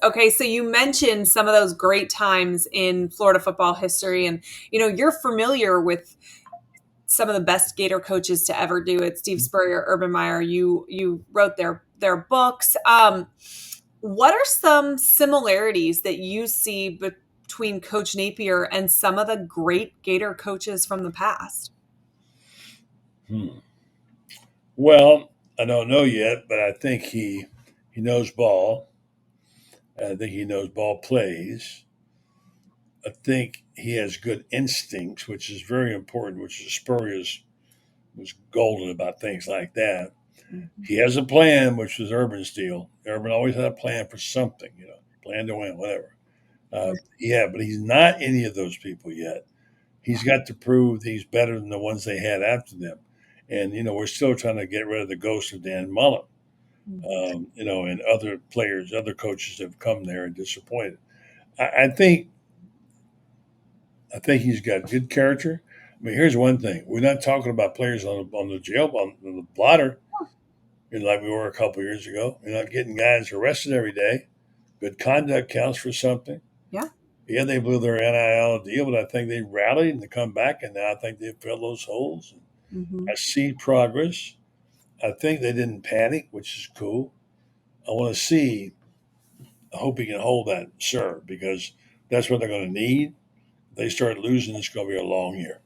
Okay, so you mentioned some of those great times in Florida football history, and you're familiar with some of the best Gator coaches to ever do it. Steve Spurrier, Urban Meyer. You wrote their books. What are some similarities that you see between Coach Napier and some of the great Gator coaches from the past? Well, I don't know yet, but I think he knows ball. I think he knows ball plays. I think he has good instincts, which is very important, which is Spurrier's was golden about things like that. Mhm. He has a plan, which was Urban's deal. Urban always had a plan for something, plan to win, whatever. Yeah, but he's not any of those people yet. He's got to prove he's better than the ones they had after them. And, we're still trying to get rid of the ghost of Dan Mullen, and other players, other coaches have come there and disappointed. I, I think I think he's got good character. I mean, here's one thing: we're not talking about players on the jail on the blotter, like we were a couple years ago. We're not getting guys arrested every day. Good conduct counts for something. Yeah. Yeah, they blew their NIL deal, but I think they rallied and they come back, and now I think they filled those holes. Hmm. I see progress. I think they didn't panic, which is cool. I want to see. I hope he can hold that serve because that's what they're going to need. If they start losing, it's going to be a long year.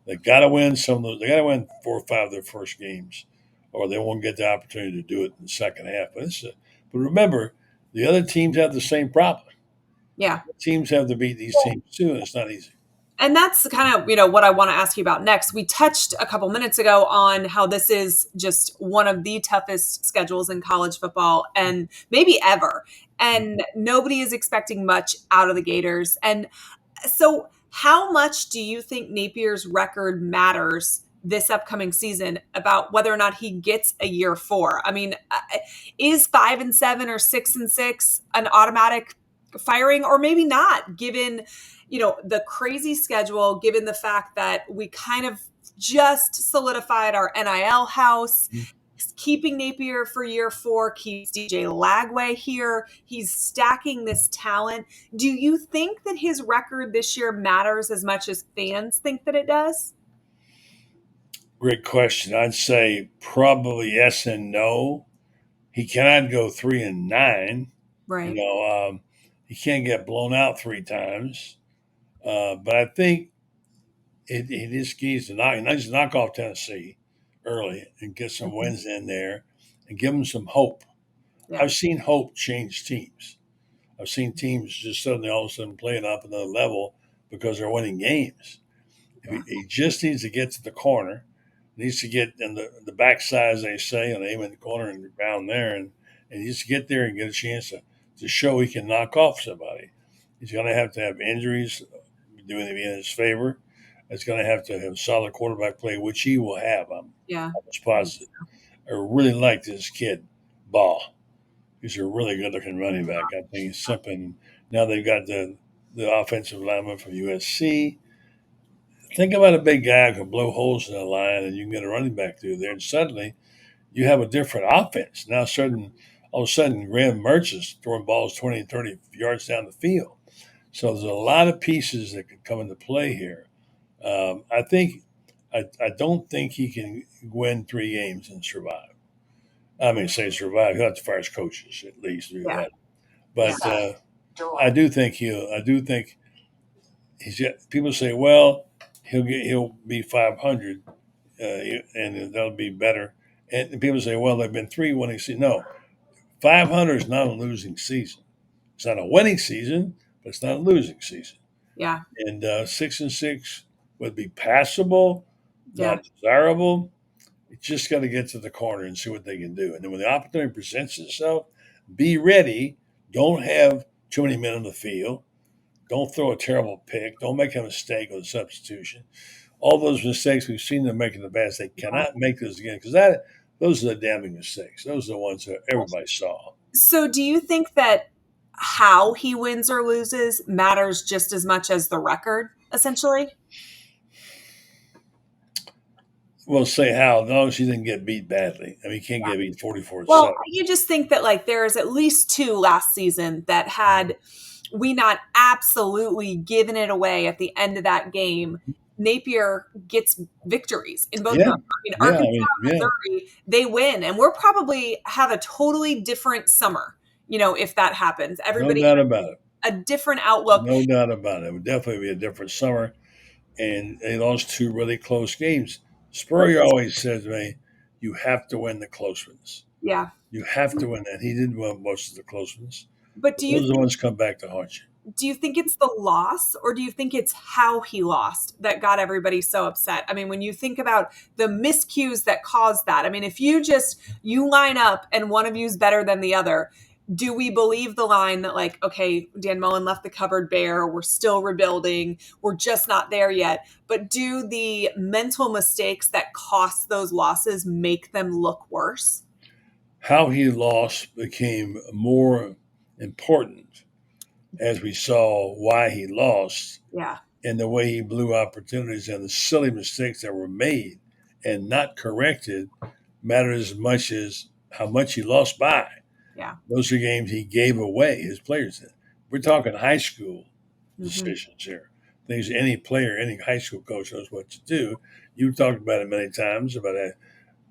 They got to win some of those. They got to win 4 or 5 of their first games, or they won't get the opportunity to do it in the second half. But remember, the other teams have the same problem. Yeah. Teams have to beat these teams too, and it's not easy. And that's kind of, what I want to ask you about next. We touched a couple minutes ago on how this is just one of the toughest schedules in college football and maybe ever. And nobody is expecting much out of the Gators. And so how much do you think Napier's record matters this upcoming season about whether or not he gets a year four? I mean, is 5-7 or 6-6 an automatic firing, or maybe not, given the crazy schedule, given the fact that we kind of just solidified our NIL house? Keeping Napier for year four keeps DJ Lagway here. He's stacking this talent. Do you think that his record this year matters as much as fans think that it does? Great question. I'd say probably yes and no. He cannot go 3-9. You Right. know, um, he can't get blown out 3 times. But I think it is keys to knock. He needs to knock off Tennessee early and get some Mhm. wins in there and give them some hope. Yeah. I've seen hope change teams. I've seen teams just suddenly all of a sudden playing up another level because they're winning games. If Yeah. he just needs to get to the corner, needs to get in the backside, as they say, and aim in the corner and down there, and he needs to get there and get a chance to show he can knock off somebody. He's going to have injuries doing it in his favor. He's going to have solid quarterback play, which he will have. I'm Yeah. almost positive. I really like this kid, Ball. He's a really good looking running back. I think he's something. Now they've got the offensive lineman from USC. Think about a big guy who can blow holes in the line, and you can get a running back through there, and suddenly you have a different offense. Now, all of a sudden, Graham Mertz is throwing balls 20 and 30 yards down the field. So there's a lot of pieces that could come into play here. I think I don't think he can win 3 games and survive. I mean, say survive. He'll have to fire his coaches at least do Yeah. that. Yeah. But I do think he'll. I do think he's. People say, well, he'll be 500, and that'll be better. And people say, well, they've been 3 winning seasons. No, 500 is not a losing season. It's not a winning season, but it's not a losing season. Yeah. And 6-6 would be passable, Yeah. not desirable. You just got to get to the corner and see what they can do. And then when the opportunity presents itself, be ready. Don't have too many men on the field. Don't throw a terrible pick. Don't make a mistake with a substitution. All those mistakes we've seen them make in the past, they Yeah. cannot make those again because those are the damning mistakes. Those are the ones that everybody saw. So do you think that how he wins or loses matters just as much as the record, essentially? We'll say how, as long as he didn't get beat badly. I mean, he can't get beat 44-7. Well, you just think that like there's at least two last season that had we not absolutely given it away at the end of that game. Napier gets victories in both of Yeah, them. I mean, yeah. I Arkansas mean, and yeah, Missouri, they win, and we're probably have a totally different summer. If that happens, no everybody doubt about it. a different outlook. No doubt about it. It would definitely be a different summer. And they lost two really close games. Spurrier always says to me, "You have to win the close ones. Yeah, You have to win that." He didn't win most of the close ones. but But those are the ones come back to haunt you. do you think it's the loss or do you think it's how he lost that got everybody so upset? I mean, when you think about the miscues that caused that, I mean, if you line up and one of you's better than the other, do we believe the line that like, okay, Dan Mullen left the cupboard bare, we're still rebuilding, we're just not there yet? But do the mental mistakes that cost those losses make them look worse? How he lost became more important as we saw why he lost Yeah, and the way he blew opportunities and the silly mistakes that were made and not corrected mattered as much as how much he lost by. yeah. Those are games he gave away, his players did. We're talking high school Hmm. decisions here. Things any player, any high school coach knows what to do. You've talked about it many times about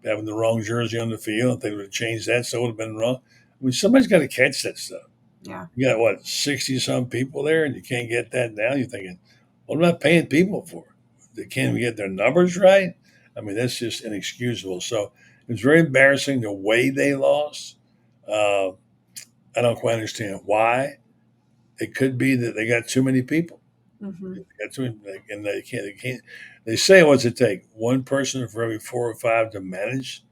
having the wrong jersey on the field. If they would have changed that, so it would have been wrong. I mean, somebody's got to catch that stuff. Yeah. You got what, 60 some people there, and you can't get that down. You're thinking, what am I paying people for? They can't even get their numbers right. I mean, that's just inexcusable. So it was very embarrassing the way they lost. Uh, I don't quite understand why. It could be that they got too many people. Hmm. They got too many, and they can't. They can't. They say what's it take? One person for every four or five to manage.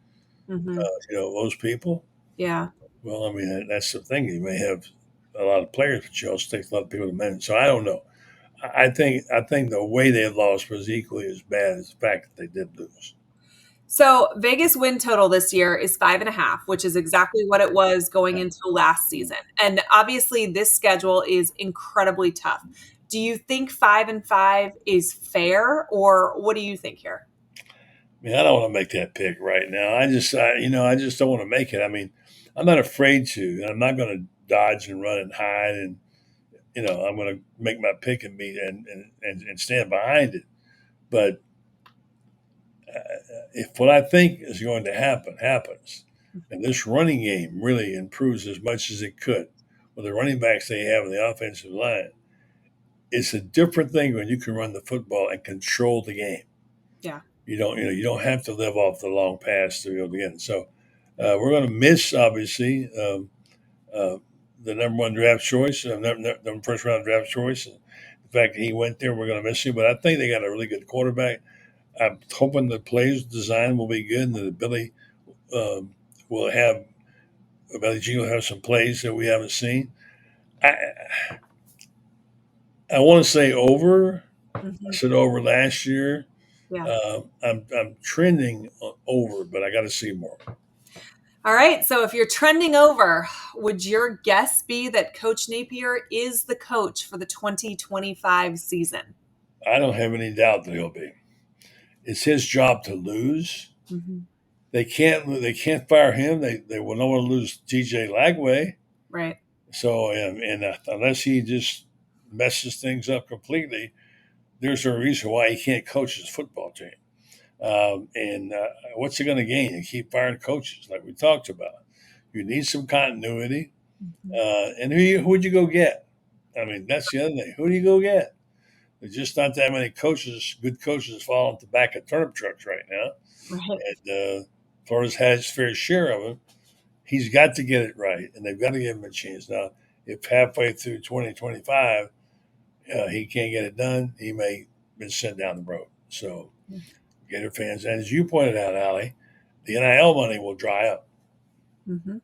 Hmm. Those people. Yeah. Well, I mean, that's the thing. You may have a lot of players, but you also take a lot of people to manage. So I don't know. I think the way they lost was equally as bad as the fact that they did lose. So Vegas win total this year is 5.5, which is exactly what it was going into last season. And obviously, this schedule is incredibly tough. Do you think 5-5 is fair, or what do you think here? I mean, I don't want to make that pick right now. I just don't want to make it. I mean, I'm not afraid to. I'm not going to dodge and run and hide, and I'm going to make my pick and be and stand behind it. But if what I think is going to happen happens, and this running game really improves as much as it could with the running backs they have in the offensive line, it's a different thing when you can run the football and control the game. Yeah. You don't have to live off the long pass to be able to get it. So we're going to miss obviously uh, the number one draft choice, the first round draft choice. The fact that he went there, we're going to miss him. But I think they got a really good quarterback. I'm hoping the plays design will be good and that Billy um, will have Billy G will have some plays that we haven't seen. I I want to say over. I Hmm. said over last year. Yeah. I'm trending over, but I got to see more. All right. So if you're trending over, would your guess be that Coach Napier is the coach for the 2025 season? I don't have any doubt that he'll be. It's his job to lose. Hmm. They can't fire him. They will not want to lose TJ Lagway. Right. So and unless he just messes things up completely, there's no reason why he can't coach his football team. And what's he going to gain? And keep firing coaches like we talked about. You need some continuity. Hmm. And who would you go get? I mean, that's the other thing. Who do you go get? There's just not that many coaches, good coaches, falling at the back of turnip trucks right now. Right. And Florida's had his fair share of them. He's got to get it right, and they've got to give him a chance. Now, if halfway through 2025 he can't get it done, he may be sent down the road. So, Gator fans, and as you pointed out, Allie, the NIL money will dry up. Hmm.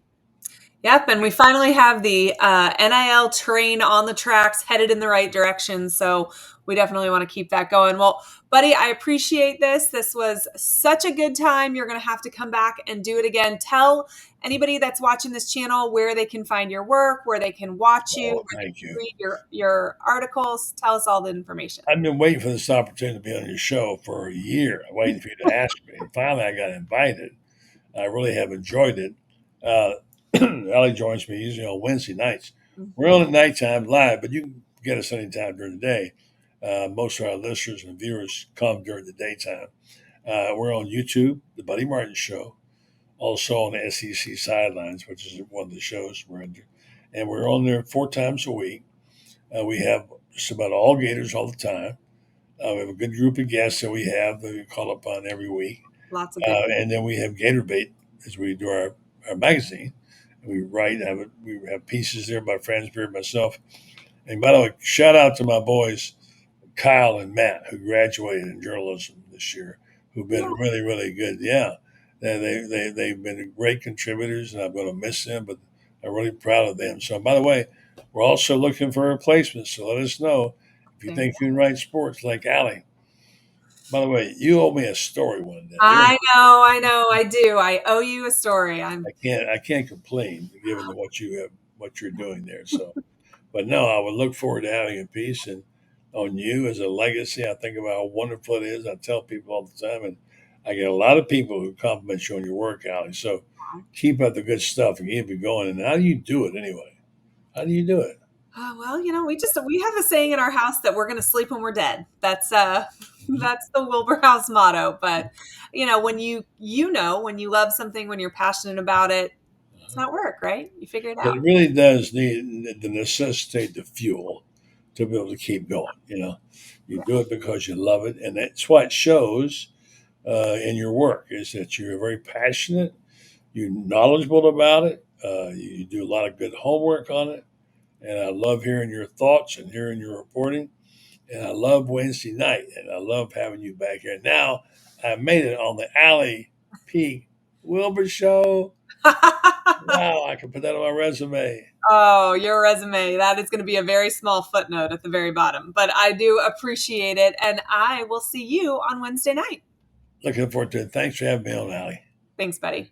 Yep, and we finally have the NIL train on the tracks, headed in the right direction. So we definitely want to keep that going. Well, buddy, I appreciate this. This was such a good time. You're going to have to come back and do it again. Tell anybody that's watching this channel where they can find your work, where they can watch you, Oh, where they thank can you. read your articles. Tell us all the information. I've been waiting for this opportunity to be on your show for a year, waiting for you to ask me. And finally, I got invited. I really have enjoyed it. Uh, Allie joins me usually on Wednesday nights. We're on at nighttime live, but you can get us anytime during the day. Most of our listeners and viewers come during the daytime. We're on YouTube, The Buddy Martin Show, also on the SEC Sidelines, which is one of the shows we're in. And we're on there 4 times a week. We have just about all Gators all the time. We have a good group of guests that we call upon every week. Lots of good. And then we have Gator Bait as we do our magazine. We write, we have pieces there by Fransberry, myself. And by the way, shout out to my boys, Kyle and Matt, who graduated in journalism this year, who've been Yeah. really, really good. Yeah. They've been great contributors, and I'm going to miss them, but I'm really proud of them. So, by the way, we're also looking for replacements. So let us know if you There you think go. you can write sports like Allie. By the way, you owe me a story one day. I know, I do. I owe you a story. I'm I can't complain given what you're doing there. So, but no, I would look forward to having a piece and on you as a legacy. I think about how wonderful it is. I tell people all the time, and I get a lot of people who compliment you on your work, Allie. So keep up the good stuff and keep it going. And how do you do it anyway? How do you do it? oh, well, we have a saying in our house that we're going to sleep when we're dead. That's that's the Wilbur House motto. But when you love something, when you're passionate about it, it's not work, right? You figure it But out. it really does need to necessitate the fuel to be able to keep going. You do it because you love it, and that's what shows in your work is that you're very passionate, you're knowledgeable about it, you do a lot of good homework on it, and I love hearing your thoughts and hearing your reporting, and I love Wednesday night, and I love having you back here. Now I made it on the Alley Peak Wilbur Show. Wow, I can put that on my resume. Oh, your resume. That is going to be a very small footnote at the very bottom. But I do appreciate it. And I will see you on Wednesday night. Looking forward to it. Thanks for having me on, Allie. Thanks, buddy.